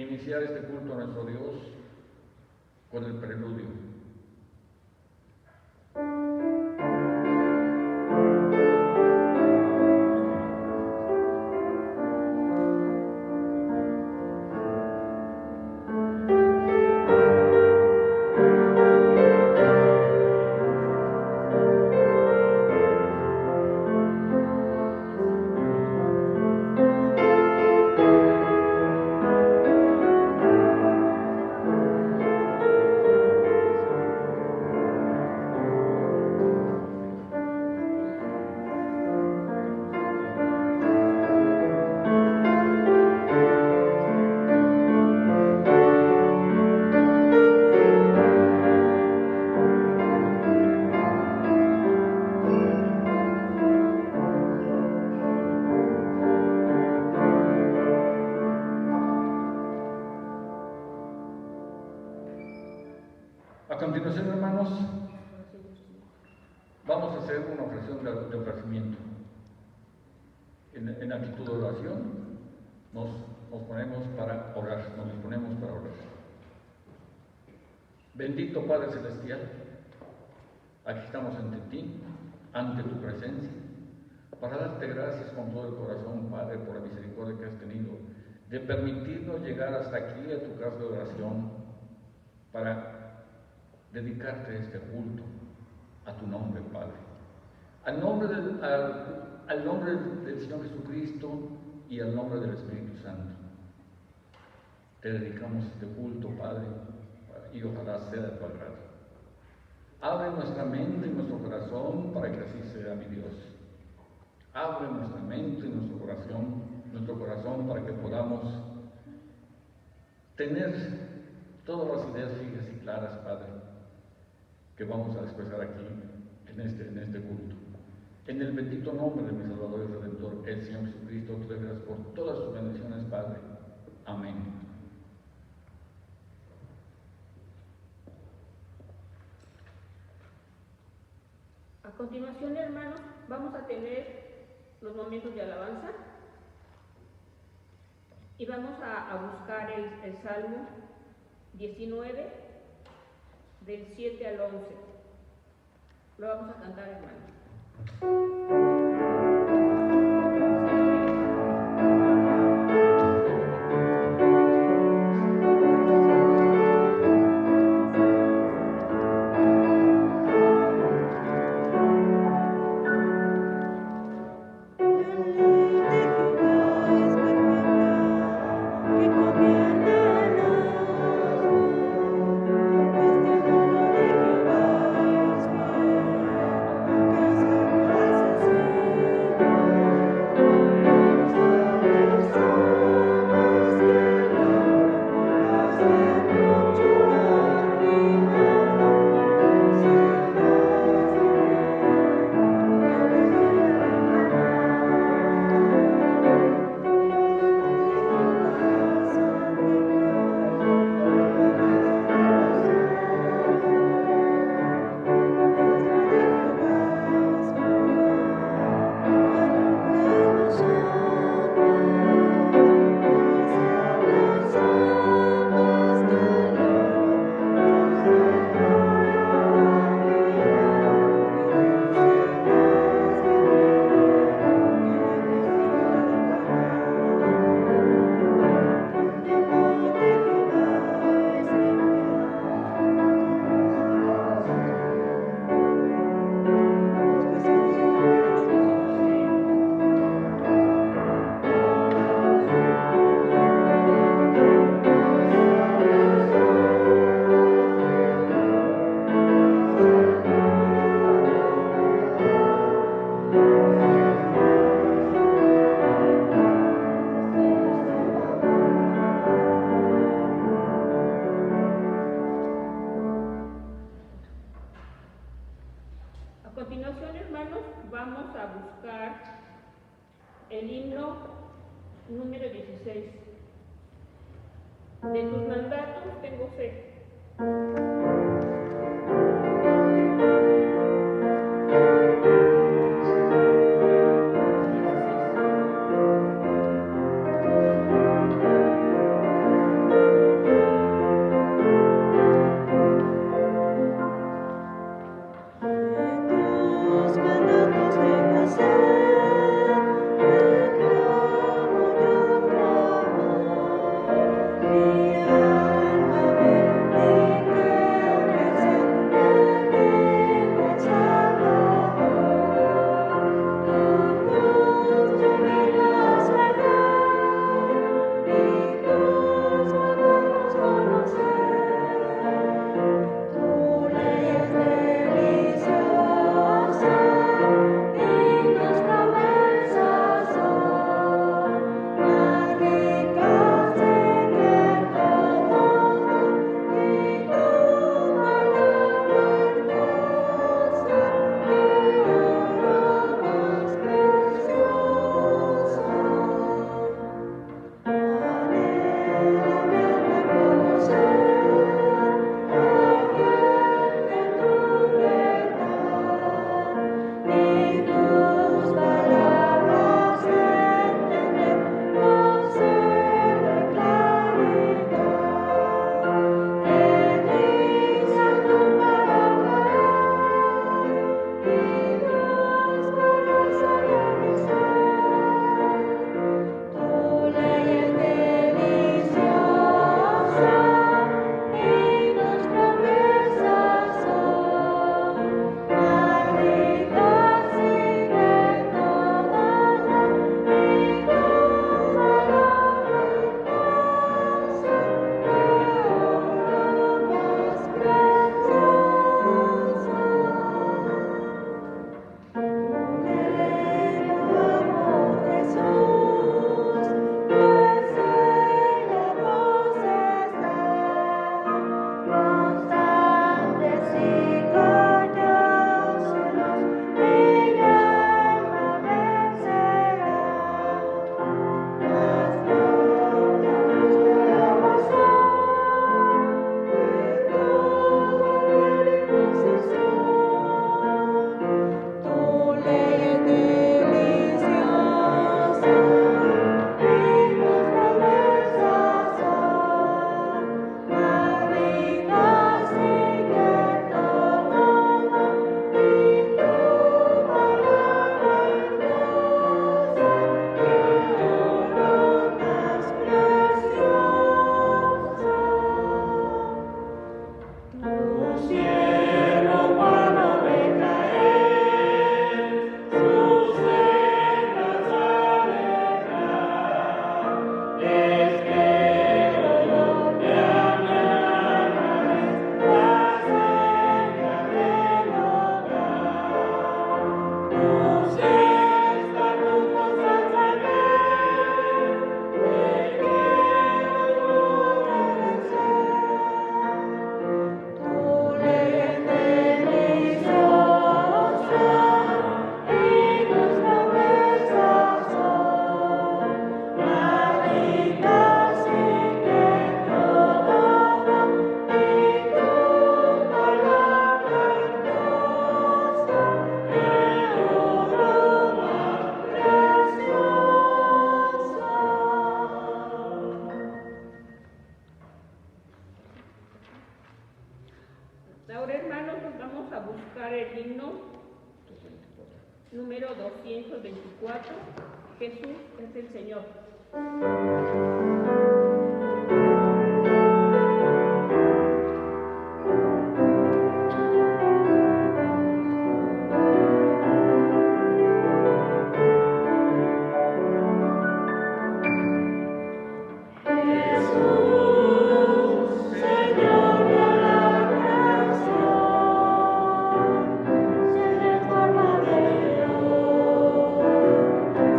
iniciar este culto a nuestro Dios con el preludio. A continuación, hermanos, vamos a hacer una oración de ofrecimiento. En actitud de oración nos ponemos para orar, Bendito Padre Celestial, aquí estamos ante ti, ante tu presencia, para darte gracias con todo el corazón, Padre, por la misericordia que has tenido de permitirnos llegar hasta aquí a tu casa de oración para dedicarte este culto a tu nombre, Padre. Al nombre del Señor Jesucristo y al nombre del Espíritu Santo. Te dedicamos este culto, Padre, y ojalá sea de tu agrado. Abre nuestra mente y nuestro corazón para que así sea, mi Dios. Abre nuestra mente y nuestro corazón para que podamos tener todas las ideas fijas y claras, Padre, que vamos a expresar aquí en este culto. En el bendito nombre de mi Salvador y Redentor, el Señor Jesucristo, te doy gracias por todas tus bendiciones, Padre. Amén. A continuación, hermanos, vamos a tener los momentos de alabanza y vamos a buscar el Salmo 19, del 7 al 11. Lo vamos a cantar, hermanos. El himno número 16. De tus mandatos tengo fe. Ahora, hermanos, nos vamos a buscar el himno número 224. Jesús es el Señor.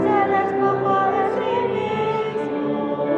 Se despojó de sí mismo.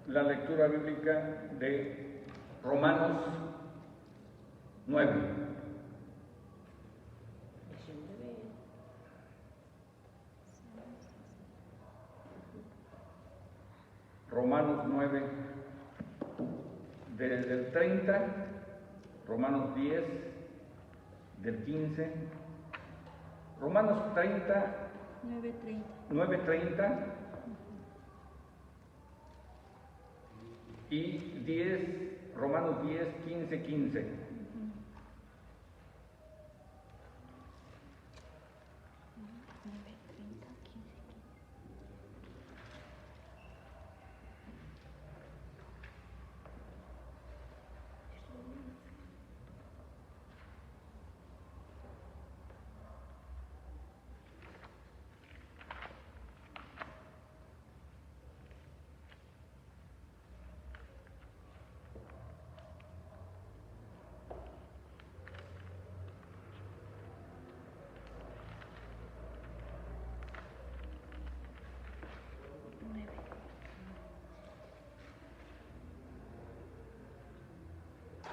la lectura bíblica de Romanos 9. Romanos 9, desde el 30, Romanos 10, del 15, Romanos 30, 9:30 y 10, Romanos 10, 15.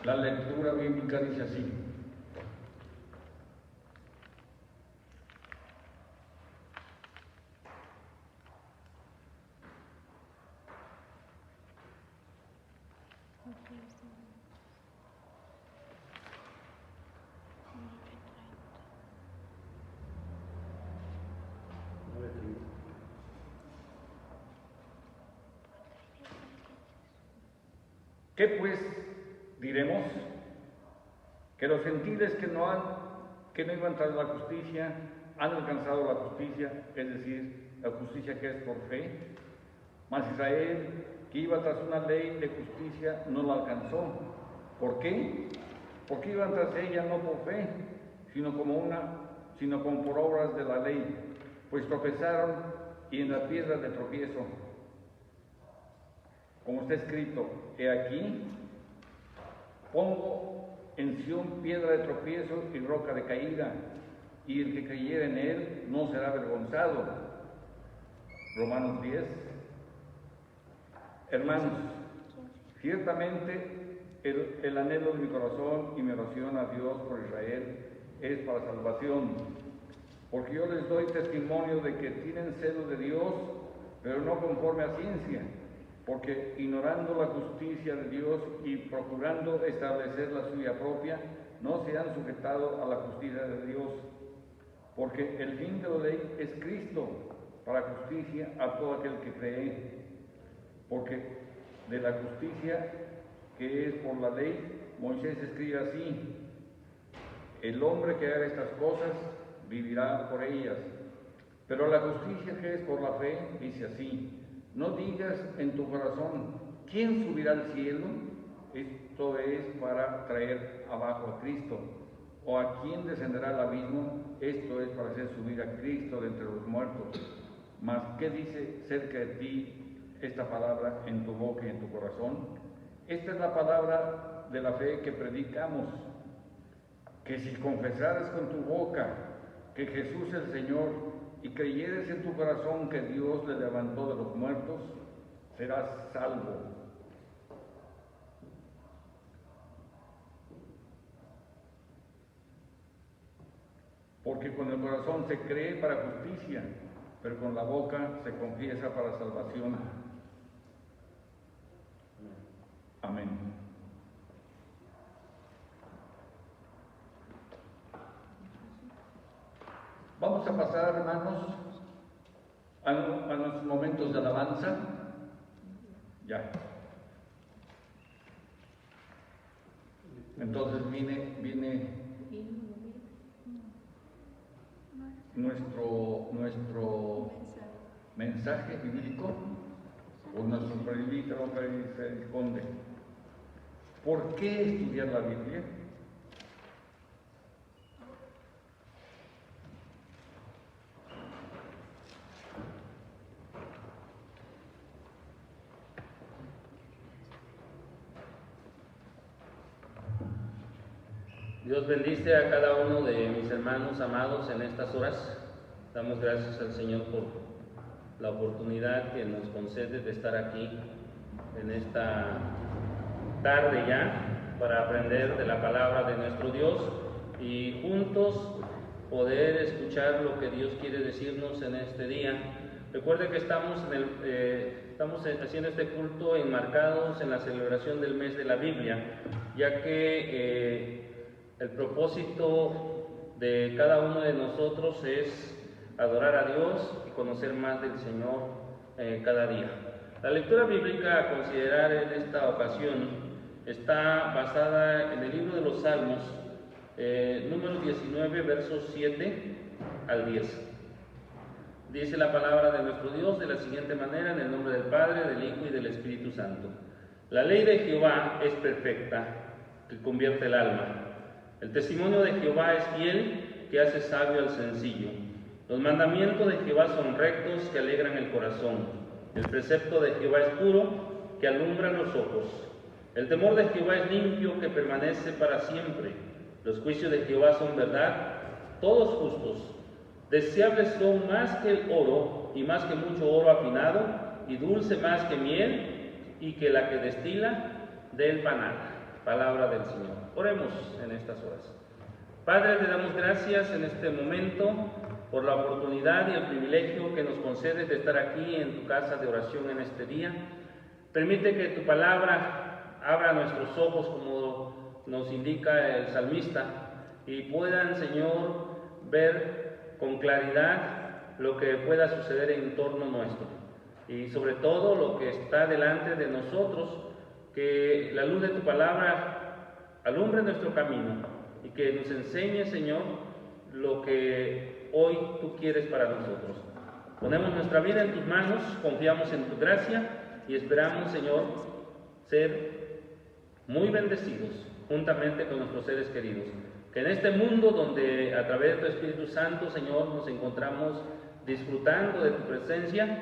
La lectura bíblica dice así: ¿qué pues diremos? Que los gentiles que no iban tras la justicia han alcanzado la justicia, es decir, la justicia que es por fe. Mas Israel, que iba tras una ley de justicia, no la alcanzó. ¿Por qué? Porque iban tras ella no por fe, sino como por obras de la ley, pues tropezaron y en la piedra de tropiezo, como está escrito: he aquí, pongo en Sión piedra de tropiezo y roca de caída, y el que creyere en él no será avergonzado. Romanos 10. Hermanos, ciertamente el anhelo de mi corazón y mi oración a Dios por Israel es para salvación, porque yo les doy testimonio de que tienen celo de Dios, pero no conforme a ciencia, porque ignorando la justicia de Dios y procurando establecer la suya propia, no se han sujetado a la justicia de Dios, porque el fin de la ley es Cristo, para justicia a todo aquel que cree, porque de la justicia que es por la ley, Moisés escribe así: el hombre que haga estas cosas vivirá por ellas. Pero la justicia que es por la fe dice así: no digas en tu corazón, ¿quién subirá al cielo? Esto es para traer abajo a Cristo. ¿O a quién descenderá al abismo? Esto es para hacer subir a Cristo de entre los muertos. Mas, ¿qué dice cerca de ti esta palabra en tu boca y en tu corazón? Esta es la palabra de la fe que predicamos: que si confesaras con tu boca que Jesús es el Señor, y creyeres en tu corazón que Dios le levantó de los muertos, serás salvo. Porque con el corazón se cree para justicia, pero con la boca se confiesa para salvación. Amén. Vamos a pasar, hermanos, a nuestros momentos de alabanza. Ya. Entonces viene nuestro mensaje bíblico, o nuestro presbítero Félix Conde. ¿Por qué estudiar la Biblia? Dios bendice a cada uno de mis hermanos amados en estas horas. Damos gracias al Señor por la oportunidad que nos concede de estar aquí en esta tarde ya para aprender de la palabra de nuestro Dios y juntos poder escuchar lo que Dios quiere decirnos en este día. Recuerde que estamos haciendo este culto enmarcados en la celebración del mes de la Biblia, ya que el propósito de cada uno de nosotros es adorar a Dios y conocer más del Señor cada día. La lectura bíblica a considerar en esta ocasión está basada en el libro de los Salmos, número 19, versos 7 al 10. Dice la palabra de nuestro Dios de la siguiente manera, en el nombre del Padre, del Hijo y del Espíritu Santo. La ley de Jehová es perfecta, que convierte el alma. El testimonio de Jehová es fiel, que hace sabio al sencillo. Los mandamientos de Jehová son rectos, que alegran el corazón. El precepto de Jehová es puro, que alumbra los ojos. El temor de Jehová es limpio, que permanece para siempre. Los juicios de Jehová son verdad, todos justos. Deseables son más que el oro, y más que mucho oro afinado, y dulce más que miel, y que la que destila del panal. Palabra del Señor. Oremos en estas horas. Padre, te damos gracias en este momento por la oportunidad y el privilegio que nos concedes de estar aquí en tu casa de oración en este día. Permite que tu palabra abra nuestros ojos, como nos indica el salmista, y puedan, Señor, ver con claridad lo que pueda suceder en torno nuestro y sobre todo lo que está delante de nosotros, que la luz de tu palabra alumbre nuestro camino y que nos enseñe, Señor, lo que hoy tú quieres para nosotros. Ponemos nuestra vida en tus manos, confiamos en tu gracia y esperamos, Señor, ser muy bendecidos juntamente con nuestros seres queridos. Que en este mundo donde a través de tu Espíritu Santo, Señor, nos encontramos disfrutando de tu presencia,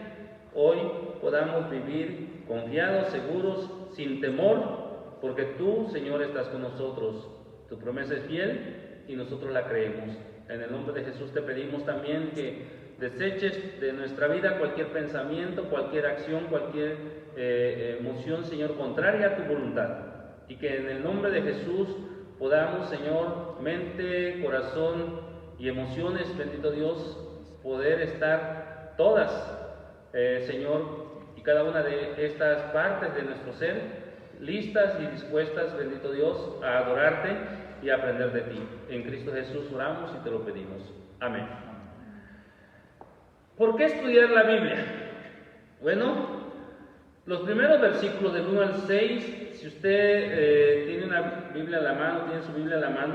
hoy podamos vivir confiados, seguros, sin temor, porque tú, Señor, estás con nosotros. Tu promesa es fiel y nosotros la creemos. En el nombre de Jesús te pedimos también que deseches de nuestra vida cualquier pensamiento, cualquier acción, cualquier emoción, Señor, contraria a tu voluntad. Y que en el nombre de Jesús podamos, Señor, mente, corazón y emociones, bendito Dios, poder estar todas, Señor, y cada una de estas partes de nuestro ser, listas y dispuestas, bendito Dios, a adorarte y a aprender de ti. En Cristo Jesús oramos y te lo pedimos. Amén. ¿Por qué estudiar la Biblia? Bueno, los primeros versículos del 1 al 6, si usted tiene una Biblia en la mano, tiene su Biblia en la mano,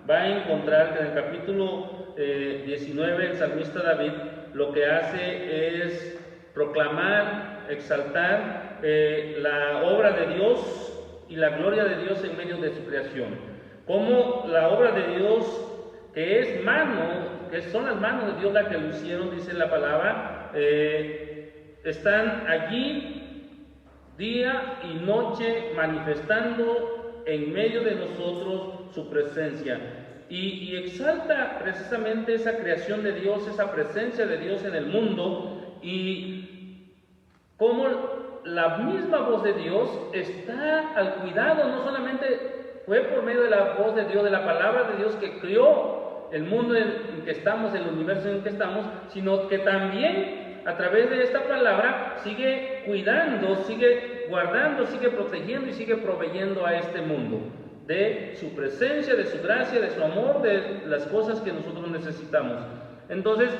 va a encontrar que en el capítulo 19 el salmista David lo que hace es proclamar, exaltar la obra de Dios y la gloria de Dios en medio de su creación. Como la obra de Dios, que es mano, que son las manos de Dios las que lo hicieron, dice la palabra, están allí día y noche manifestando en medio de nosotros su presencia. Y exalta precisamente esa creación de Dios, esa presencia de Dios en el mundo, y como la misma voz de Dios está al cuidado. No solamente fue por medio de la voz de Dios, de la palabra de Dios, que creó el mundo en que estamos, el universo en que estamos, sino que también a través de esta palabra sigue cuidando, sigue guardando, sigue protegiendo y sigue proveyendo a este mundo de su presencia, de su gracia, de su amor, de las cosas que nosotros necesitamos. Entonces,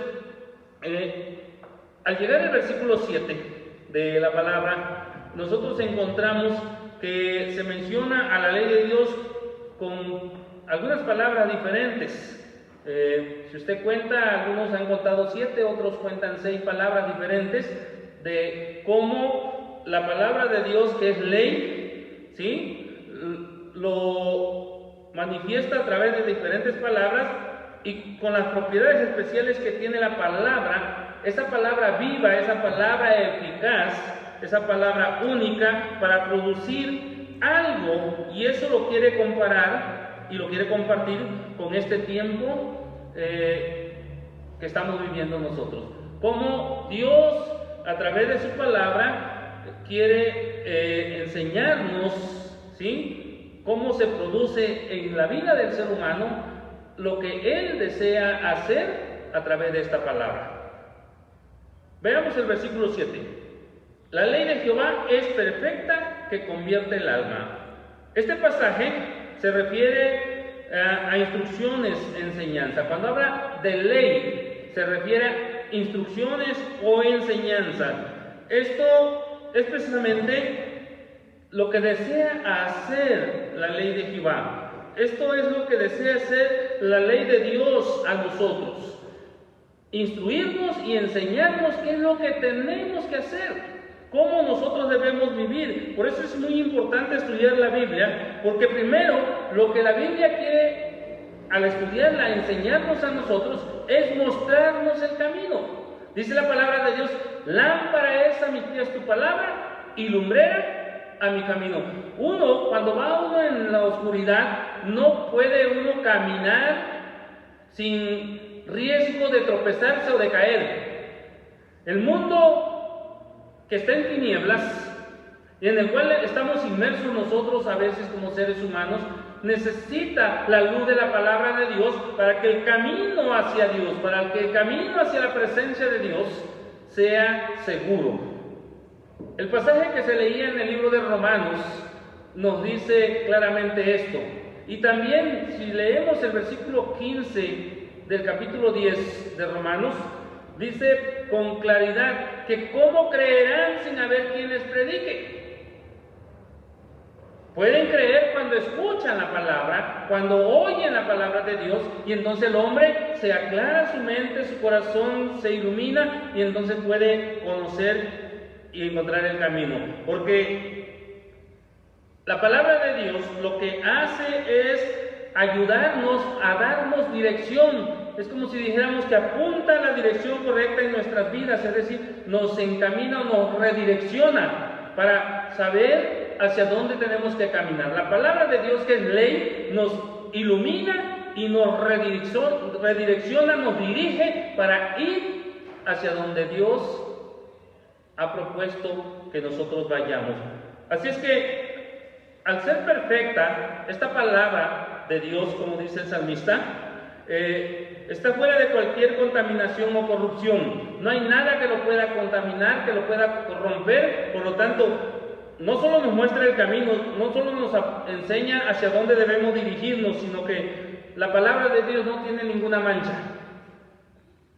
al llegar al versículo 7 de la palabra, nosotros encontramos que se menciona a la ley de Dios con algunas palabras diferentes. Si usted cuenta, algunos han contado 7, otros cuentan 6 palabras diferentes de cómo la palabra de Dios, que es ley, ¿sí?, lo manifiesta a través de diferentes palabras y con las propiedades especiales que tiene la palabra, esa palabra viva, esa palabra eficaz, esa palabra única para producir algo, y eso lo quiere comparar y lo quiere compartir con este tiempo que estamos viviendo nosotros. Como Dios, a través de su palabra, quiere enseñarnos, ¿sí?, cómo se produce en la vida del ser humano lo que Él desea hacer a través de esta palabra. Veamos el versículo 7. La ley de Jehová es perfecta, que convierte el alma. Este pasaje se refiere a instrucciones, enseñanza. Cuando habla de ley, se refiere a instrucciones o enseñanza. Esto es precisamente lo que desea hacer la ley de Jehová. Esto es lo que desea hacer la ley de Dios a nosotros. Instruirnos y enseñarnos qué es lo que tenemos que hacer, cómo nosotros debemos vivir. Por eso es muy importante estudiar la Biblia, porque primero lo que la Biblia quiere al estudiarla, enseñarnos a nosotros, es mostrarnos el camino. Dice la palabra de Dios: lámpara es a mis pies tu palabra y lumbrera a mi camino. Cuando va en la oscuridad, no puede uno caminar sin riesgo de tropezarse o de caer. El mundo que está en tinieblas y en el cual estamos inmersos nosotros a veces como seres humanos, necesita la luz de la palabra de Dios para que el camino hacia Dios, para que el camino hacia la presencia de Dios sea seguro. El pasaje que se leía en el libro de Romanos nos dice claramente esto. Y también si leemos el versículo 15 del capítulo 10 de Romanos, dice con claridad que ¿cómo creerán sin haber quien les predique? Pueden creer cuando escuchan la palabra, cuando oyen la palabra de Dios, y entonces el hombre se aclara su mente, su corazón se ilumina, y entonces puede conocer y encontrar el camino. Porque la palabra de Dios lo que hace es ayudarnos a darnos dirección. Es como si dijéramos que apunta la dirección correcta en nuestras vidas, es decir, nos encamina o nos redirecciona para saber hacia dónde tenemos que caminar. La palabra de Dios, que es ley, nos ilumina y nos redirecciona, nos dirige para ir hacia donde Dios ha propuesto que nosotros vayamos. Así es que, al ser perfecta, esta palabra de Dios, como dice el salmista, está fuera de cualquier contaminación o corrupción. No hay nada que lo pueda contaminar, que lo pueda corromper. Por lo tanto, no solo nos muestra el camino, no solo nos enseña hacia dónde debemos dirigirnos, sino que la palabra de Dios no tiene ninguna mancha.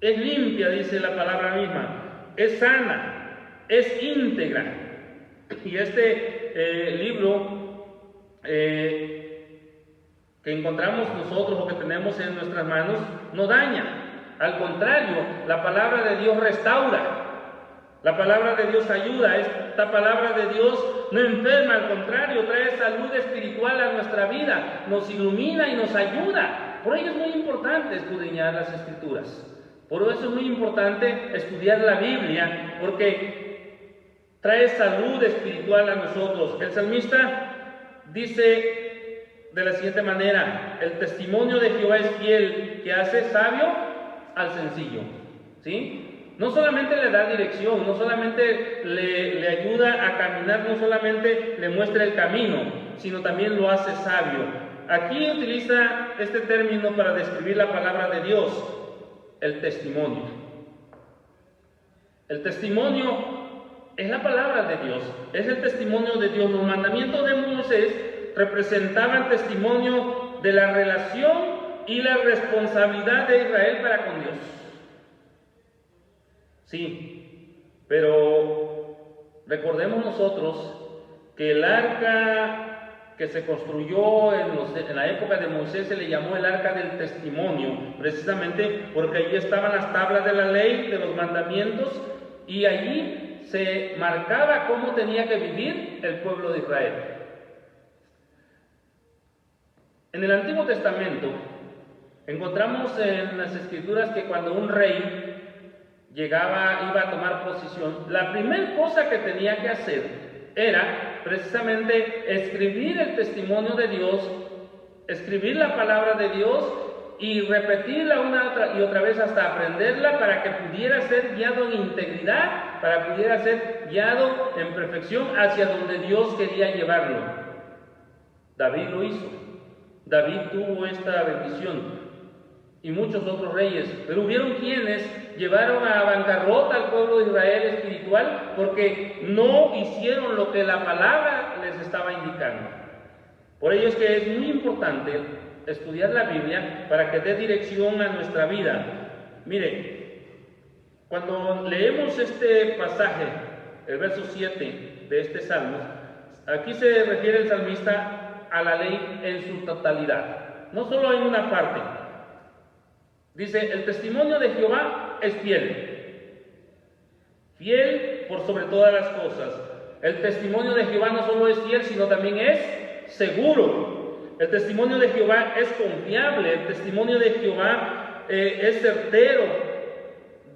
Es limpia, dice la palabra misma. Es sana, es íntegra. Y este libro que encontramos nosotros o que tenemos en nuestras manos no daña. Al contrario, la palabra de Dios restaura. La palabra de Dios ayuda. Esta palabra de Dios no enferma, al contrario, trae salud espiritual a nuestra vida, nos ilumina y nos ayuda. Por ello es muy importante escudriñar las Escrituras. Por eso es muy importante estudiar la Biblia, porque trae salud espiritual a nosotros. El salmista dice de la siguiente manera: el testimonio de Jehová es fiel, que hace sabio al sencillo. ¿Sí? No solamente le da dirección, no solamente le ayuda a caminar, no solamente le muestra el camino, sino también lo hace sabio. Aquí utiliza este término para describir la palabra de Dios: el testimonio. El testimonio es la palabra de Dios, es el testimonio de Dios. Los mandamientos de Moisés representaban testimonio de la relación y la responsabilidad de Israel para con Dios. Sí, pero recordemos nosotros que el arca que se construyó en la época de Moisés se le llamó el arca del testimonio, precisamente porque allí estaban las tablas de la ley, de los mandamientos, y allí se marcaba cómo tenía que vivir el pueblo de Israel. En el Antiguo Testamento encontramos en las Escrituras que cuando un rey iba a tomar posesión, la primera cosa que tenía que hacer era precisamente escribir el testimonio de Dios, escribir la palabra de Dios y repetirla una y otra vez hasta aprenderla para que pudiera ser guiado en integridad, para que pudiera ser guiado en perfección hacia donde Dios quería llevarlo. David lo hizo. David tuvo esta bendición y muchos otros reyes, pero hubieron quienes llevaron a bancarrota al pueblo de Israel espiritual porque no hicieron lo que la palabra les estaba indicando. Por ello es que es muy importante estudiar la Biblia para que dé dirección a nuestra vida. Mire, cuando leemos este pasaje, el verso 7 de este salmo, aquí se refiere el salmista a la ley en su totalidad, no solo en una parte. Dice, el testimonio de Jehová es fiel, fiel por sobre todas las cosas. El testimonio de Jehová no solo es fiel, sino también es seguro. El testimonio de Jehová es confiable, el testimonio de Jehová es certero,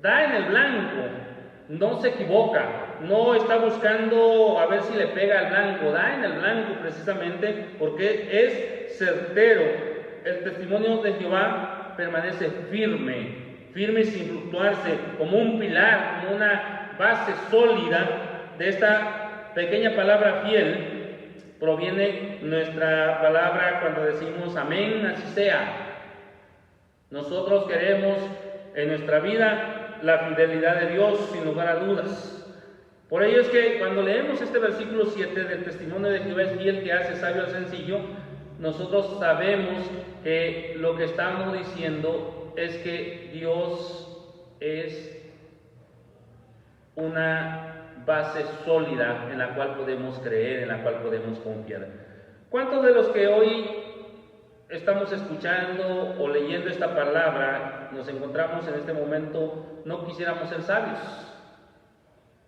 da en el blanco, no se equivoca, no está buscando a ver si le pega al blanco, da en el blanco precisamente porque es certero. El testimonio de Jehová permanece firme, firme sin fluctuarse, como un pilar, como una base sólida. De esta pequeña palabra fiel proviene nuestra palabra cuando decimos amén, así sea. Nosotros queremos en nuestra vida la fidelidad de Dios sin lugar a dudas. Por ello es que cuando leemos este versículo 7 del testimonio de Jehová es fiel que hace sabio al sencillo, nosotros sabemos que lo que estamos diciendo es que Dios es una base sólida en la cual podemos creer, en la cual podemos confiar. ¿Cuántos de los que hoy estamos escuchando o leyendo esta palabra nos encontramos en este momento no quisiéramos ser sabios?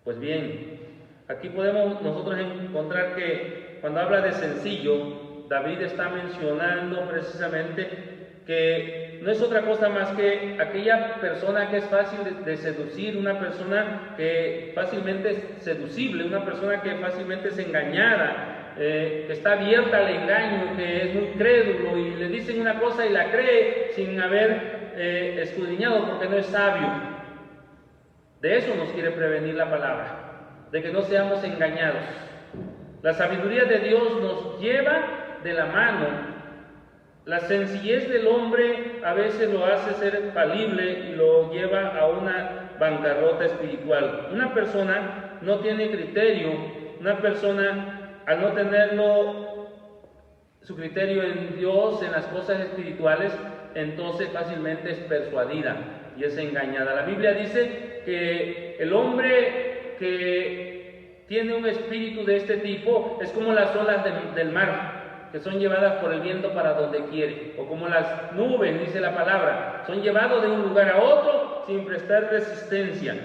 Pues bien, aquí podemos nosotros encontrar que cuando habla de sencillo, David está mencionando precisamente que no es otra cosa más que aquella persona que es fácil de seducir, una persona que fácilmente es seducible, una persona que fácilmente es engañada, que está abierta al engaño, que es muy crédulo y le dicen una cosa y la cree sin haber escudriñado porque no es sabio. De eso nos quiere prevenir la palabra, de que no seamos engañados. La sabiduría de Dios nos lleva de la mano. La sencillez del hombre a veces lo hace ser falible y lo lleva a una bancarrota espiritual. Una persona no tiene criterio, una persona al no tenerlo su criterio en Dios, en las cosas espirituales, entonces fácilmente es persuadida y es engañada. La Biblia dice que el hombre que tiene un espíritu de este tipo es como las olas del mar, que son llevadas por el viento para donde quiere, o como las nubes, dice la palabra, son llevados de un lugar a otro sin prestar resistencia.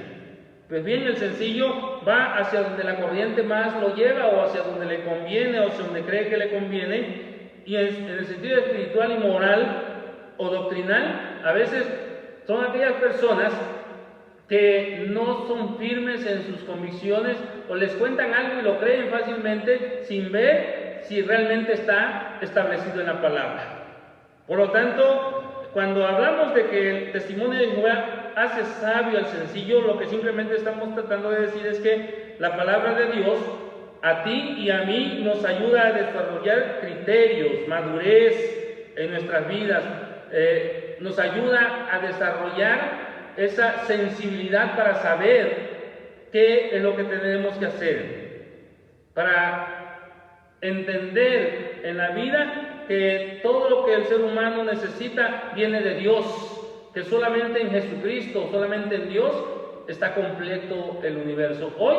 Pues bien, el sencillo va hacia donde la corriente más lo lleva, o hacia donde le conviene, o hacia donde cree que le conviene, y en el sentido espiritual y moral o doctrinal, a veces son aquellas personas que no son firmes en sus convicciones, o les cuentan algo y lo creen fácilmente sin ver si realmente está establecido en la palabra. Por lo tanto, cuando hablamos de que el testimonio de Jehová hace sabio al sencillo, lo que simplemente estamos tratando de decir es que la palabra de Dios a ti y a mí nos ayuda a desarrollar criterios, madurez en nuestras vidas, nos ayuda a desarrollar esa sensibilidad para saber qué es lo que tenemos que hacer, para entender en la vida que todo lo que el ser humano necesita viene de Dios, que solamente en Jesucristo, solamente en Dios está completo el universo. Hoy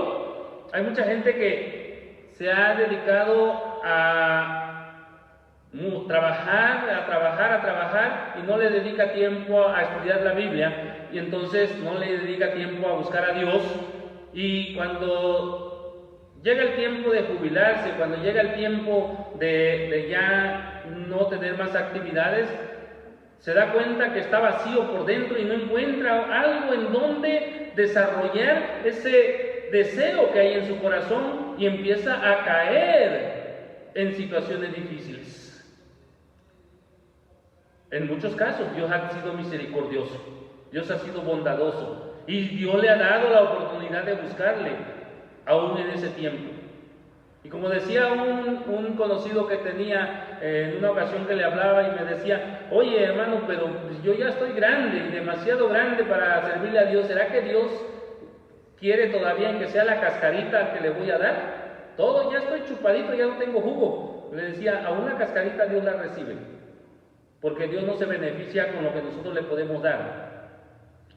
hay mucha gente que se ha dedicado a trabajar y no le dedica tiempo a estudiar la Biblia, y entonces no le dedica tiempo a buscar a Dios, y cuando llega el tiempo de jubilarse, cuando llega el tiempo de ya no tener más actividades, se da cuenta que está vacío por dentro y no encuentra algo en donde desarrollar ese deseo que hay en su corazón, y empieza a caer en situaciones difíciles. En muchos casos Dios ha sido misericordioso, Dios ha sido bondadoso y Dios le ha dado la oportunidad de buscarle aún en ese tiempo. Y como decía un conocido que tenía en una ocasión que le hablaba y me decía: oye hermano, pero yo ya estoy grande y demasiado grande para servirle a Dios, ¿será que Dios quiere todavía que sea la cascarita que le voy a dar? Todo, ya estoy chupadito, ya no tengo jugo. Le decía: a una cascarita Dios la recibe, porque Dios no se beneficia con lo que nosotros le podemos dar,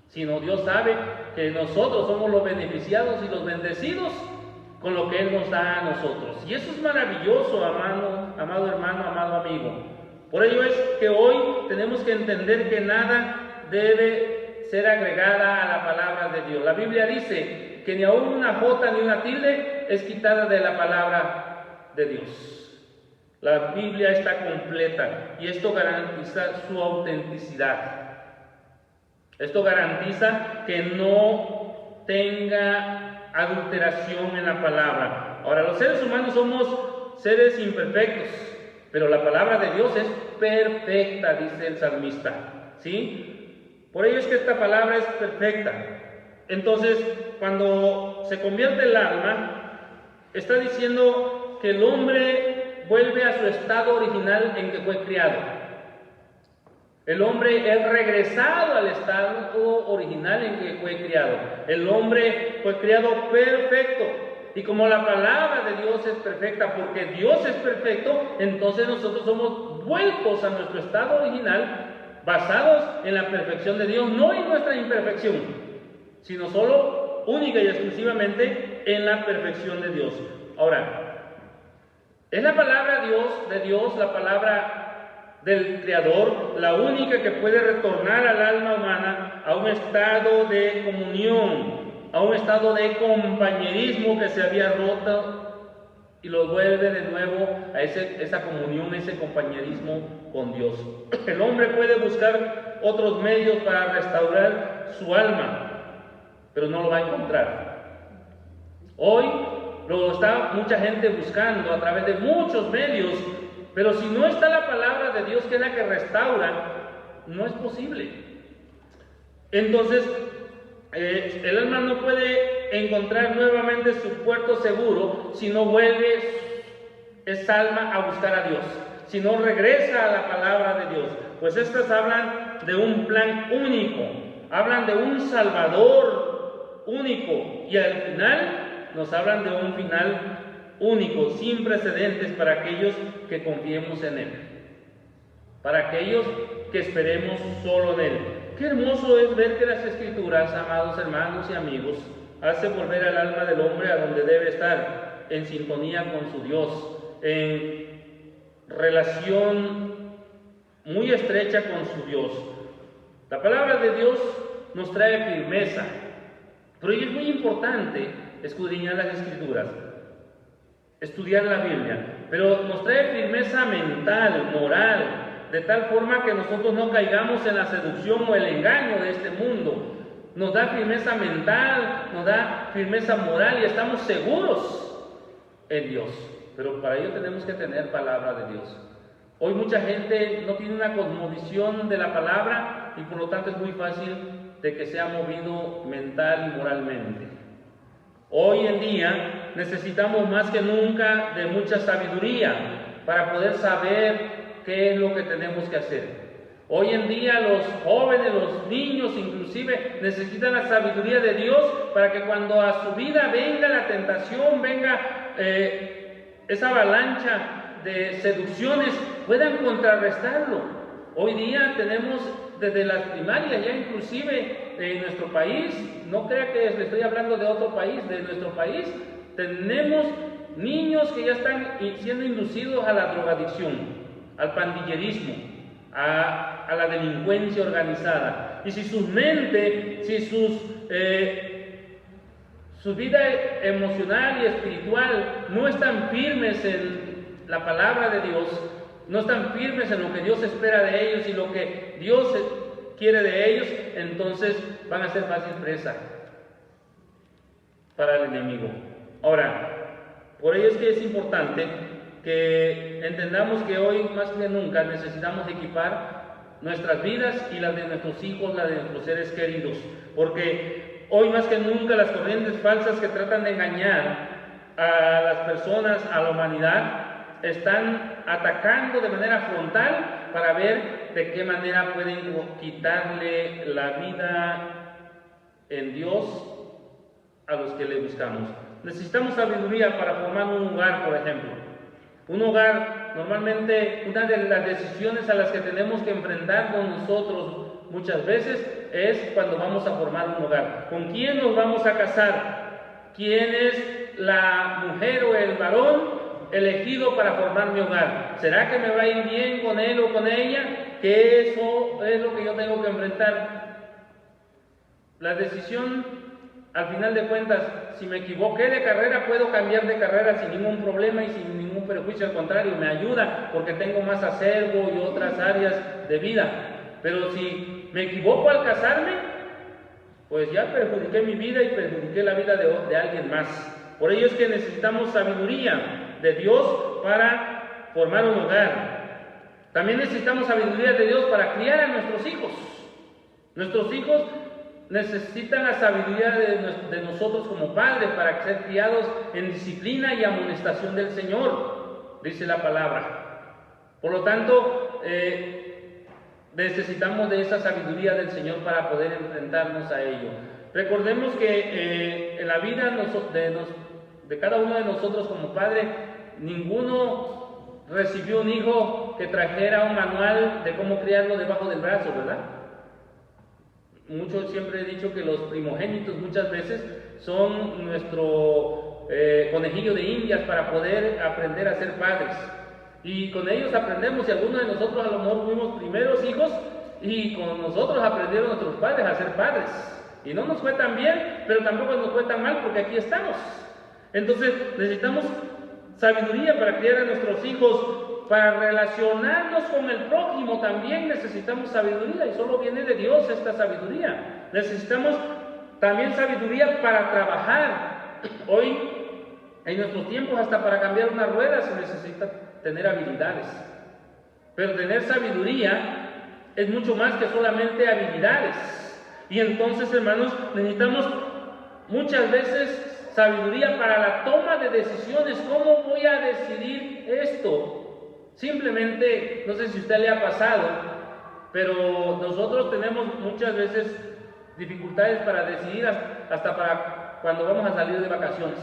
sino Dios sabe que nosotros somos los beneficiados y los bendecidos con lo que Él nos da a nosotros. Y eso es maravilloso, amado hermano, amado amigo. Por ello es que hoy tenemos que entender que nada debe ser agregada a la palabra de Dios. La Biblia dice que ni aún una jota ni una tilde es quitada de la palabra de Dios. La Biblia está completa y esto garantiza su autenticidad. Esto garantiza que no tenga adulteración en la palabra. Ahora, los seres humanos somos seres imperfectos, pero la palabra de Dios es perfecta, dice el salmista, ¿sí? Por ello es que esta palabra es perfecta. Entonces, cuando se convierte el alma, está diciendo que el hombre vuelve a su estado original en que fue criado. El hombre es regresado al estado original en que fue criado. El hombre fue criado perfecto. Y como la palabra de Dios es perfecta, porque Dios es perfecto, entonces nosotros somos vueltos a nuestro estado original, basados en la perfección de Dios, no en nuestra imperfección, sino solo, única y exclusivamente, en la perfección de Dios. Ahora, es la palabra de Dios, la palabra del Creador, la única que puede retornar al alma humana a un estado de comunión, a un estado de compañerismo que se había roto y lo vuelve de nuevo a esa comunión, ese compañerismo con Dios. El hombre puede buscar otros medios para restaurar su alma, pero no lo va a encontrar. Hoy lo está mucha gente buscando a través de muchos medios, pero si no está la palabra de Dios, que es la que restaura, no es posible. Entonces, el alma no puede encontrar nuevamente su puerto seguro si no vuelve esa alma a buscar a Dios, si no regresa a la palabra de Dios. Pues estas hablan de un plan único, hablan de un Salvador único, y al final nos hablan de un final único, sin precedentes para aquellos que confiemos en Él, para aquellos que esperemos solo en Él. Qué hermoso es ver que las Escrituras, amados hermanos y amigos, hace volver al alma del hombre a donde debe estar, en sintonía con su Dios, en relación muy estrecha con su Dios. La palabra de Dios nos trae firmeza, pero es muy importante escudriñar las Escrituras, estudiar la Biblia, pero nos trae firmeza mental, moral, de tal forma que nosotros no caigamos en la seducción o el engaño de este mundo. Nos da firmeza mental, nos da firmeza moral y estamos seguros en Dios. Pero para ello tenemos que tener palabra de Dios. Hoy mucha gente no tiene una cosmovisión de la palabra y por lo tanto es muy fácil de que sea movido mental y moralmente. Hoy en día necesitamos más que nunca de mucha sabiduría para poder saber qué es lo que tenemos que hacer. Hoy en día los jóvenes, los niños inclusive necesitan la sabiduría de Dios para que cuando a su vida venga la tentación, venga esa avalancha de seducciones, puedan contrarrestarlo. Hoy día tenemos desde las primarias, ya inclusive en nuestro país, no crea que le estoy hablando de otro país, de nuestro país, tenemos niños que ya están siendo inducidos a la drogadicción, al pandillerismo, a la delincuencia organizada. Y si sus mentes, si su vida emocional y espiritual no están firmes en la palabra de Dios, no están firmes en lo que Dios espera de ellos y lo que Dios quiere de ellos, entonces van a ser fácil presa para el enemigo. Ahora, por ello es que es importante que entendamos que hoy más que nunca necesitamos equipar nuestras vidas y las de nuestros hijos, las de nuestros seres queridos. Porque hoy más que nunca las corrientes falsas que tratan de engañar a las personas, a la humanidad, están atacando de manera frontal para ver de qué manera pueden quitarle la vida en Dios a los que le buscamos. Necesitamos sabiduría para formar un hogar, por ejemplo. Un hogar, normalmente, una de las decisiones a las que tenemos que enfrentarnos nosotros muchas veces es cuando vamos a formar un hogar. ¿Con quién nos vamos a casar? ¿Quién es la mujer o el varón elegido para formar mi hogar? ¿Será que me va a ir bien con él o con ella? Que eso es lo que yo tengo que enfrentar. La decisión, al final de cuentas, si me equivoqué de carrera, puedo cambiar de carrera sin ningún problema y sin ningún perjuicio, al contrario, me ayuda porque tengo más acervo y otras áreas de vida. Pero si me equivoco al casarme, pues ya perjudiqué mi vida y perjudiqué la vida de alguien más. Por ello es que necesitamos sabiduría de Dios para formar un hogar. También necesitamos sabiduría de Dios para criar a nuestros hijos. Nuestros hijos necesitan la sabiduría de nosotros como padres para ser criados en disciplina y amonestación del Señor, dice la palabra. Por lo tanto, necesitamos de esa sabiduría del Señor para poder enfrentarnos a ello. Recordemos que en la vida de cada uno de nosotros como padre, ninguno recibió un hijo que trajera un manual de cómo criarlo debajo del brazo, ¿verdad? Muchos siempre he dicho que los primogénitos muchas veces son nuestro conejillo de indias para poder aprender a ser padres. Y con ellos aprendemos, y algunos de nosotros a lo mejor fuimos primeros hijos, y con nosotros aprendieron nuestros padres a ser padres. Y no nos fue tan bien, pero tampoco nos fue tan mal porque aquí estamos. Entonces necesitamos sabiduría para criar a nuestros hijos. Para relacionarnos con el prójimo también necesitamos sabiduría, y solo viene de Dios esta sabiduría. Necesitamos también sabiduría para trabajar. Hoy, en nuestros tiempos, hasta para cambiar una rueda se necesita tener habilidades. Pero tener sabiduría es mucho más que solamente habilidades. Y entonces, hermanos, necesitamos muchas veces sabiduría para la toma de decisiones. ¿Cómo voy a decidir esto? Simplemente, no sé si a usted le ha pasado, pero nosotros tenemos muchas veces dificultades para decidir hasta para cuando vamos a salir de vacaciones.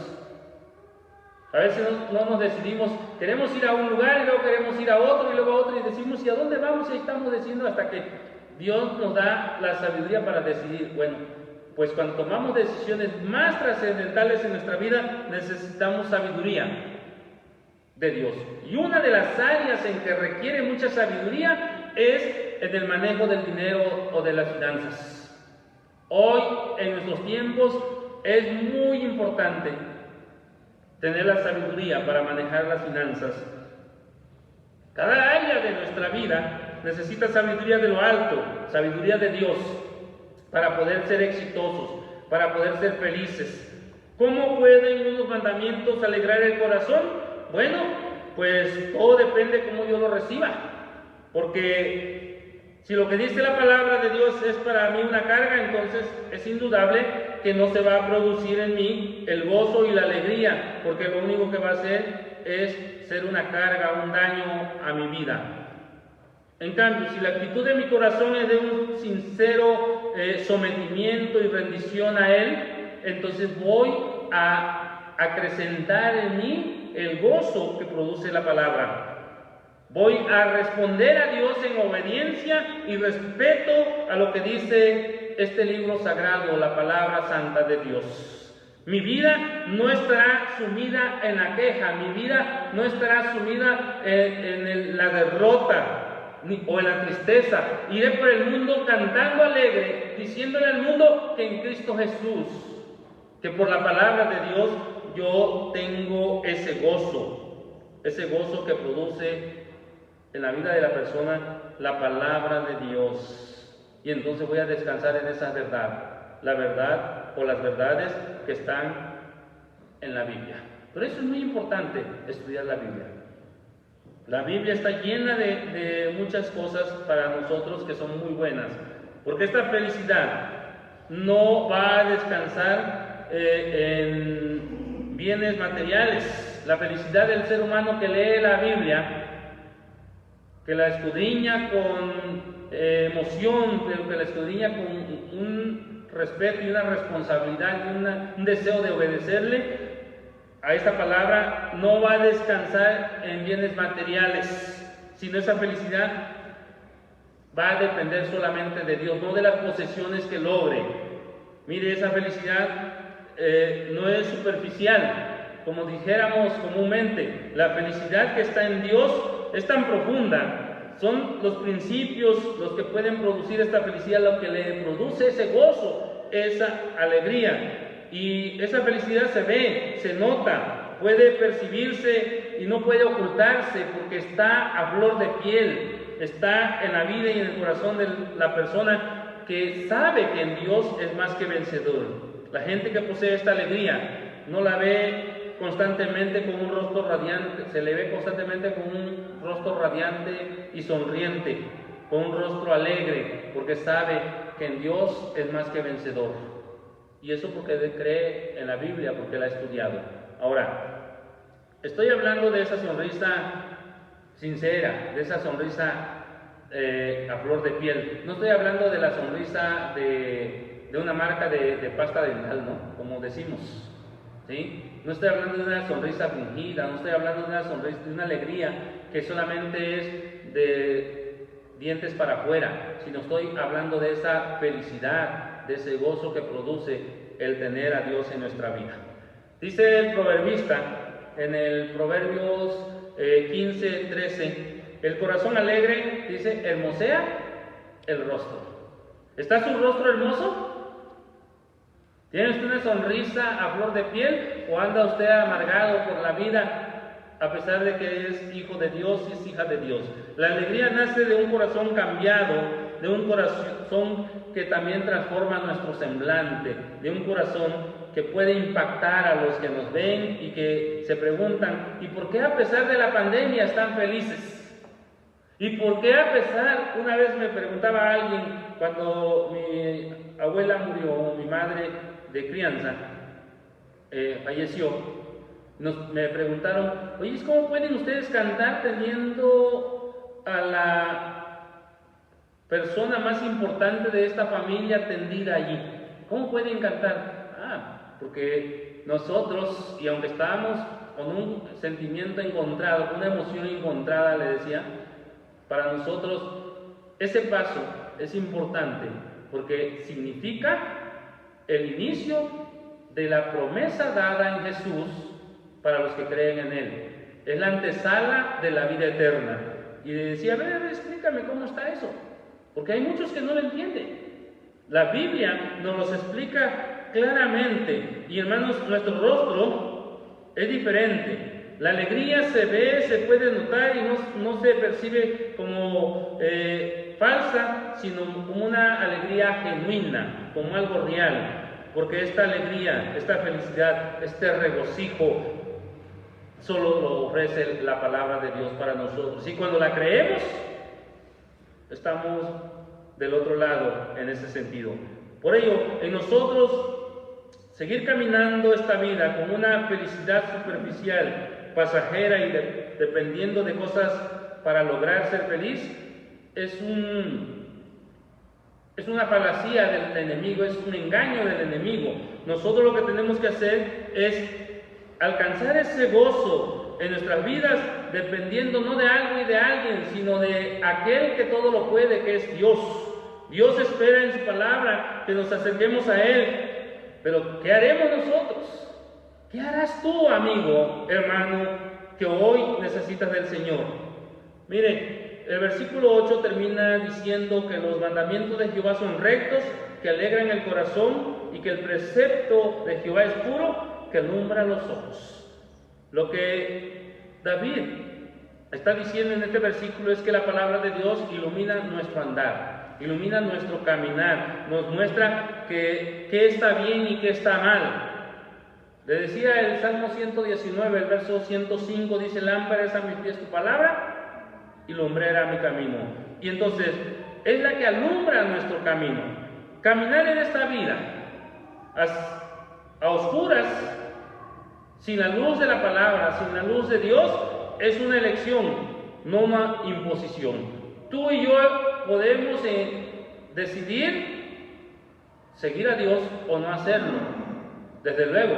A veces no nos decidimos, queremos ir a un lugar y luego queremos ir a otro y luego a otro, y decimos, ¿y a dónde vamos? Y estamos decidiendo hasta que Dios nos da la sabiduría para decidir. Bueno, pues cuando tomamos decisiones más trascendentales en nuestra vida, necesitamos sabiduría de Dios. Y una de las áreas en que requiere mucha sabiduría es en el manejo del dinero o de las finanzas. Hoy, en nuestros tiempos, es muy importante tener la sabiduría para manejar las finanzas. Cada área de nuestra vida necesita sabiduría de lo alto, sabiduría de Dios, para poder ser exitosos, para poder ser felices. ¿Cómo pueden unos mandamientos alegrar el corazón? Bueno, pues todo depende de cómo yo lo reciba, porque si lo que dice la palabra de Dios es para mí una carga, entonces es indudable que no se va a producir en mí el gozo y la alegría, porque lo único que va a hacer es ser una carga, un daño a mi vida. En cambio, si la actitud de mi corazón es de un sincero sometimiento y rendición a Él, entonces voy a acrecentar en mí el gozo que produce la palabra. Voy a responder a Dios en obediencia y respeto a lo que dice este libro sagrado, la palabra santa de Dios. Mi vida no estará sumida en la queja, mi vida no estará sumida en la derrota o en la tristeza. Iré por el mundo cantando alegre, diciéndole al mundo que en Cristo Jesús, que por la palabra de Dios yo tengo ese gozo que produce en la vida de la persona la palabra de Dios. Y entonces voy a descansar en esa verdad, la verdad o las verdades que están en la Biblia. Por eso es muy importante estudiar la Biblia. La Biblia está llena de muchas cosas para nosotros que son muy buenas, porque esta felicidad no va a descansar en bienes materiales. La felicidad del ser humano que lee la Biblia, que la escudriña con emoción, pero que la escudriña con un respeto y una responsabilidad y un deseo de obedecerle a esta palabra, no va a descansar en bienes materiales, sino esa felicidad va a depender solamente de Dios, no de las posesiones que logre. Mire, esa felicidad no es superficial, como dijéramos comúnmente. La felicidad que está en Dios es tan profunda. Son los principios los que pueden producir esta felicidad, lo que le produce ese gozo, esa alegría. Y esa felicidad se ve, se nota, puede percibirse y no puede ocultarse, porque está a flor de piel, está en la vida y en el corazón de la persona que sabe que en Dios es más que vencedor. La gente que posee esta alegría no la ve constantemente con un rostro radiante, se le ve constantemente con un rostro radiante y sonriente, con un rostro alegre, porque sabe que en Dios es más que vencedor. Y eso porque cree en la Biblia, porque la ha estudiado. Ahora, estoy hablando de esa sonrisa sincera, de esa sonrisa a flor de piel. No estoy hablando de la sonrisa de una marca de pasta dental, ¿no? Como decimos, ¿sí? No estoy hablando de una sonrisa fingida, no estoy hablando de una sonrisa, de una alegría que solamente es de dientes para afuera, sino estoy hablando de esa felicidad, de ese gozo que produce el tener a Dios en nuestra vida. Dice el proverbista en el Proverbios 15:13, el corazón alegre, dice, hermosea el rostro. ¿Está su rostro hermoso? ¿Tiene usted una sonrisa a flor de piel o anda usted amargado por la vida a pesar de que es hijo de Dios y es hija de Dios? La alegría nace de un corazón cambiado, de un corazón que también transforma nuestro semblante, de un corazón que puede impactar a los que nos ven y que se preguntan, ¿y por qué a pesar de la pandemia están felices? ¿Y por qué a pesar? Una vez me preguntaba alguien, cuando mi abuela murió, mi madre de crianza, falleció, me preguntaron, oye, ¿cómo pueden ustedes cantar teniendo a la persona más importante de esta familia tendida allí? ¿Cómo pueden cantar? Porque nosotros, y aunque estábamos con un sentimiento encontrado, con una emoción encontrada, le decía, para nosotros ese paso es importante, porque significa el inicio de la promesa dada en Jesús para los que creen en Él. Es la antesala de la vida eterna. Y le decía, a ver, explícame cómo está eso, porque hay muchos que no lo entienden. La Biblia nos los explica claramente, y hermanos, nuestro rostro es diferente. La alegría se ve, se puede notar y no se percibe como falsa, sino como una alegría genuina, como algo real, porque esta alegría, esta felicidad, este regocijo solo lo ofrece la palabra de Dios para nosotros, y cuando la creemos estamos del otro lado en ese sentido. Por ello, en nosotros seguir caminando esta vida con una felicidad superficial, pasajera y dependiendo de cosas para lograr ser feliz, es una falacia del enemigo, es un engaño del enemigo. Nosotros lo que tenemos que hacer es alcanzar ese gozo en nuestras vidas, dependiendo no de algo y de alguien, sino de aquel que todo lo puede, que es Dios. Dios espera en su palabra que nos acerquemos a Él. Pero ¿qué haremos nosotros? ¿Qué harás tú, amigo, hermano, que hoy necesitas del Señor? Mire, el versículo 8 termina diciendo que los mandamientos de Jehová son rectos, que alegran el corazón, y que el precepto de Jehová es puro, que alumbra los ojos. Lo que David está diciendo en este versículo es que la palabra de Dios ilumina nuestro andar, ilumina nuestro caminar, nos muestra qué está bien y qué está mal. Le decía el Salmo 119, el verso 105, dice: lámpara es a mis pies tu palabra y lumbrera mi camino. Y entonces, es la que alumbra nuestro camino. Caminar en esta vida a oscuras, sin la luz de la palabra, sin la luz de Dios, es una elección, no una imposición. Tú y yo podemos decidir seguir a Dios o no hacerlo. Desde luego,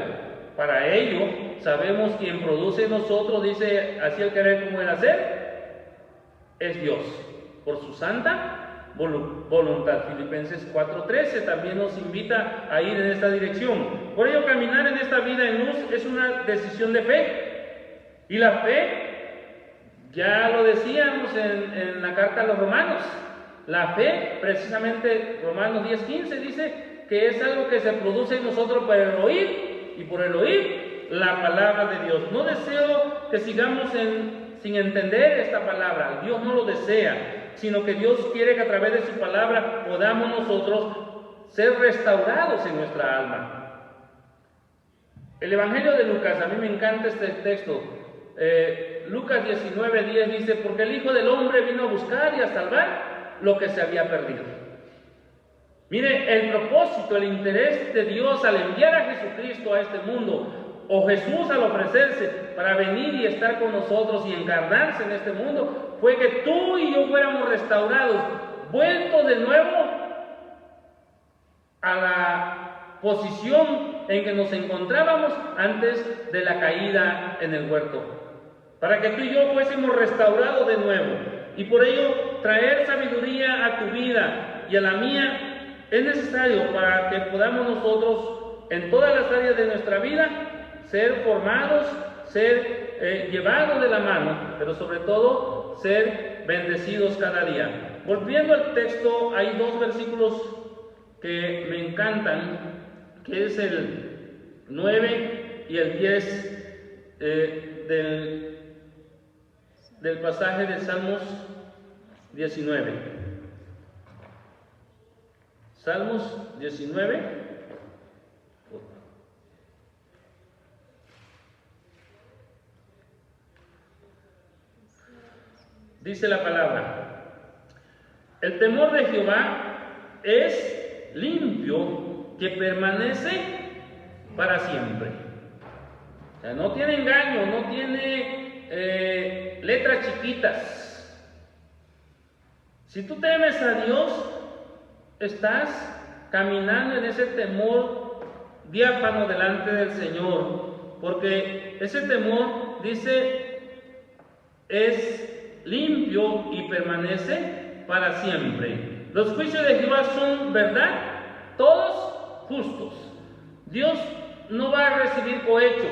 para ello sabemos quien produce en nosotros, dice, así el querer como el hacer, es Dios, por su santa voluntad. Filipenses 4:13 también nos invita a ir en esta dirección. Por ello, caminar en esta vida en luz es una decisión de fe. Y la fe, ya lo decíamos en la carta a los romanos, la fe, precisamente Romanos 10:15 dice que es algo que se produce en nosotros por el oír, y por el oír la palabra de Dios. No deseo que sigamos sin entender esta palabra. Dios no lo desea, sino que Dios quiere que a través de su palabra podamos nosotros ser restaurados en nuestra alma. El Evangelio de Lucas, a mí me encanta este texto. Lucas 19:10 dice: porque el Hijo del Hombre vino a buscar y a salvar lo que se había perdido. Mire, el propósito, el interés de Dios al enviar a Jesucristo a este mundo, o Jesús al ofrecerse para venir y estar con nosotros y encarnarse en este mundo, fue que tú y yo fuéramos restaurados, vueltos de nuevo a la posición en que nos encontrábamos antes de la caída en el huerto, para que tú y yo fuésemos restaurados de nuevo. Y por ello, traer sabiduría a tu vida y a la mía es necesario para que podamos nosotros, en todas las áreas de nuestra vida, ser formados, ser llevados de la mano, pero sobre todo ser bendecidos cada día. Volviendo al texto, hay dos versículos que me encantan, que es el 9 y el 10 del pasaje de Salmos 19. Salmos 19. Dice la palabra: el temor de Jehová es limpio, que permanece para siempre. O sea, no tiene engaño, no tiene letras chiquitas. Si tú temes a Dios, estás caminando en ese temor diáfano delante del Señor, porque ese temor, dice, es limpio y permanece para siempre. Los juicios de Jehová son verdad, todos justos. Dios no va a recibir cohecho,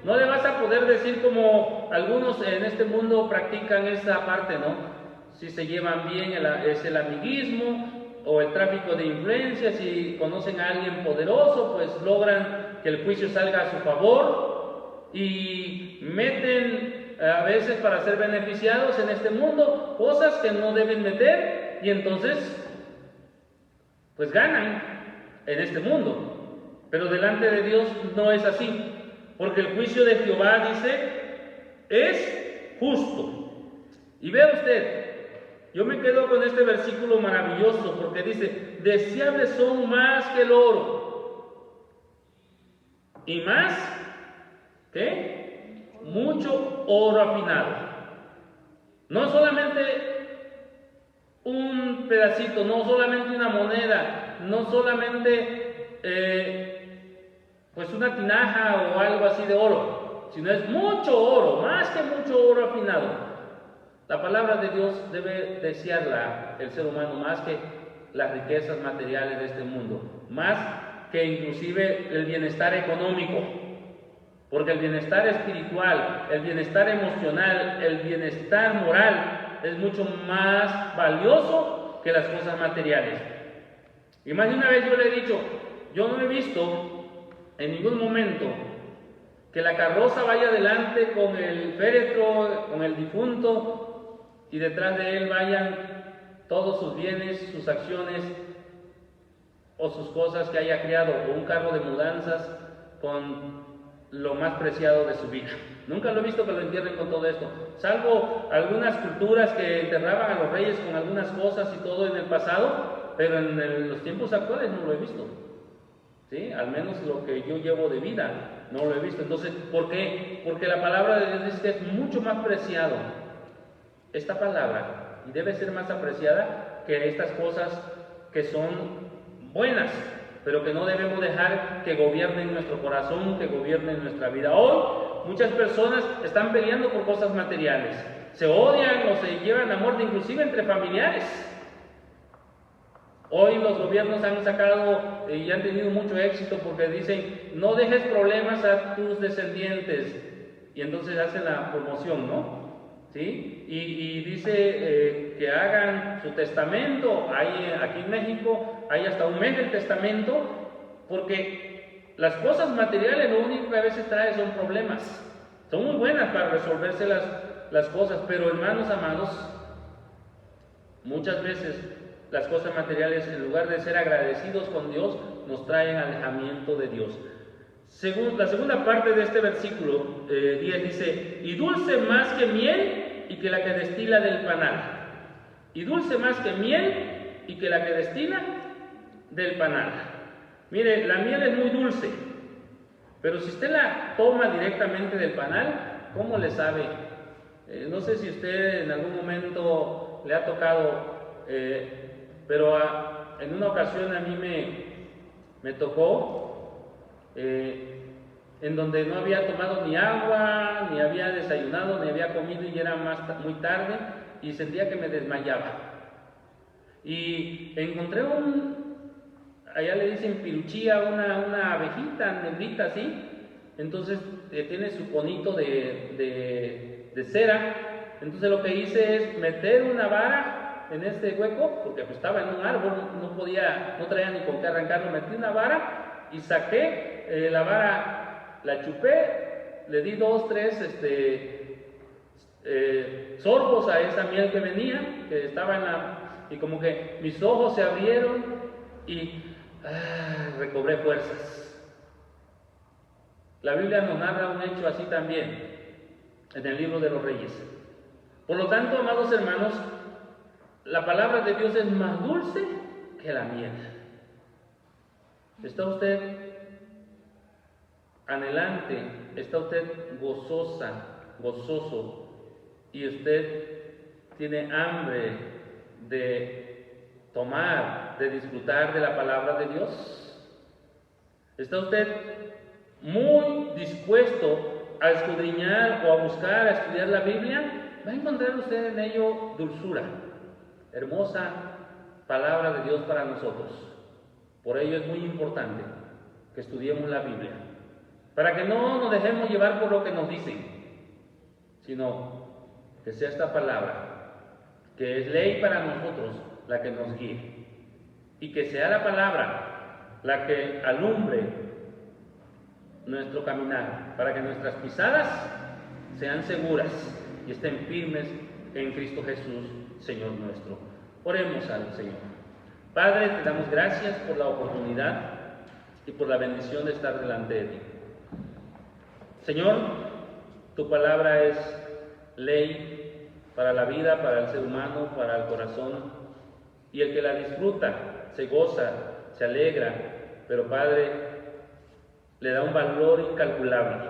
no le vas a poder decir como algunos en este mundo practican esa parte, ¿no? Si se llevan bien, es el amiguismo o el tráfico de influencias. Si conocen a alguien poderoso, pues logran que el juicio salga a su favor y meten a veces, para ser beneficiados en este mundo, cosas que no deben meter, y entonces pues ganan en este mundo. Pero delante de Dios no es así, porque el juicio de Jehová, dice, es justo. Y vea usted, yo me quedo con este versículo maravilloso, porque dice: deseables son más que el oro, y más que mucho oro afinado. No solamente un pedacito, no solamente una moneda, no solamente pues una tinaja o algo así de oro, sino es mucho oro, más que mucho oro afinado. La palabra de Dios debe desearla el ser humano más que las riquezas materiales de este mundo, más que inclusive el bienestar económico, porque el bienestar espiritual, el bienestar emocional, el bienestar moral es mucho más valioso que las cosas materiales. Y más de una vez yo le he dicho, yo no he visto en ningún momento que la carroza vaya adelante con el féretro, con el difunto, y detrás de él vayan todos sus bienes, sus acciones o sus cosas que haya creado, o un carro de mudanzas con lo más preciado de su vida. Nunca lo he visto que lo entierren con todo esto, salvo algunas culturas que enterraban a los reyes con algunas cosas y todo en el pasado, pero en los tiempos actuales no lo he visto. ¿Sí? Al menos lo que yo llevo de vida no lo he visto. Entonces, ¿por qué? Porque la palabra de Dios dice que es mucho más preciado esta palabra y debe ser más apreciada que estas cosas que son buenas, pero que no debemos dejar que gobiernen nuestro corazón, que gobiernen nuestra vida. Hoy muchas personas están peleando por cosas materiales, se odian o se llevan a muerte, inclusive entre familiares. Hoy los gobiernos han sacado y han tenido mucho éxito porque dicen, no dejes problemas a tus descendientes, y entonces hacen la promoción, ¿no? ¿Sí? Y dice que hagan su testamento. Aquí en México hay hasta un mes del testamento, porque las cosas materiales lo único que a veces trae son problemas. Son muy buenas para resolverse las cosas, pero hermanos amados, muchas veces las cosas materiales, en lugar de ser agradecidos con Dios, nos traen alejamiento de Dios. La segunda parte de este versículo 10 dice, y dulce más que miel y que la que destila del panal. Y dulce más que miel y que la que destila del panal. Mire, la miel es muy dulce, pero si usted la toma directamente del panal, ¿cómo le sabe? No sé si usted en algún momento le ha tocado, pero en una ocasión a mí me tocó en donde no había tomado ni agua, ni había desayunado, ni había comido, y era muy tarde, y sentía que me desmayaba. Y encontré allá le dicen piruchía, una abejita negrita así, entonces tiene su conito de cera. Entonces lo que hice es meter una vara en este hueco, porque pues estaba en un árbol, no traía ni con qué arrancarlo. Metí una vara y saqué la vara, la chupé, le di 2, 3 sorbos a esa miel que venía, que estaba y como que mis ojos se abrieron y recobré fuerzas. La Biblia nos narra un hecho así también en el libro de los Reyes. Por lo tanto, amados hermanos, la palabra de Dios es más dulce que la miel. ¿Está usted anhelante? ¿Está usted gozoso? ¿Y usted tiene hambre de tomar, de disfrutar de la palabra de Dios? ¿Está usted muy dispuesto a escudriñar o a buscar, a estudiar la Biblia? Va a encontrar usted en ello dulzura, hermosa palabra de Dios para nosotros. Por ello es muy importante que estudiemos la Biblia, para que no nos dejemos llevar por lo que nos dicen, sino que sea esta palabra, que es ley para nosotros, la que nos guíe, y que sea la palabra la que alumbre nuestro caminar, para que nuestras pisadas sean seguras y estén firmes en Cristo Jesús, Señor nuestro. Oremos al Señor. Padre, te damos gracias por la oportunidad y por la bendición de estar delante de ti. Señor, tu palabra es ley para la vida, para el ser humano, para el corazón, y el que la disfruta se goza, se alegra, pero Padre, le da un valor incalculable.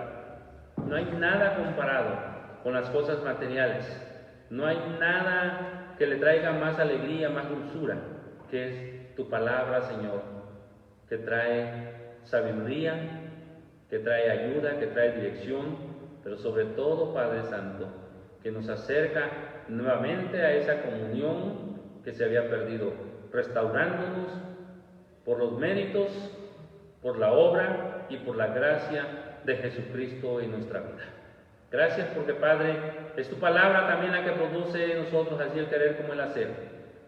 No hay nada comparado con las cosas materiales, no hay nada que le traiga más alegría, más dulzura, que es tu palabra, Señor, que trae sabiduría, que trae ayuda, que trae dirección, pero sobre todo, Padre Santo, que nos acerca nuevamente a esa comunión que se había perdido, restaurándonos por los méritos, por la obra y por la gracia de Jesucristo en nuestra vida. Gracias porque, Padre, es tu palabra también la que produce en nosotros así el querer como el hacer.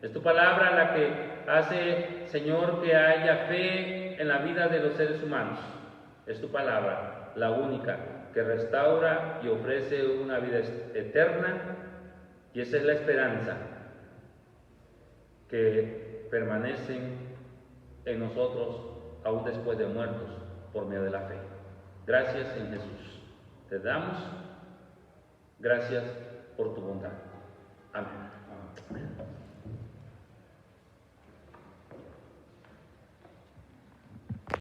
Es tu palabra la que hace, Señor, que haya fe en la vida de los seres humanos. Es tu palabra, la única, que restaura y ofrece una vida eterna, y esa es la esperanza que permanece en nosotros aún después de muertos por medio de la fe. Gracias en Jesús. Te damos gracias por tu bondad. Amén.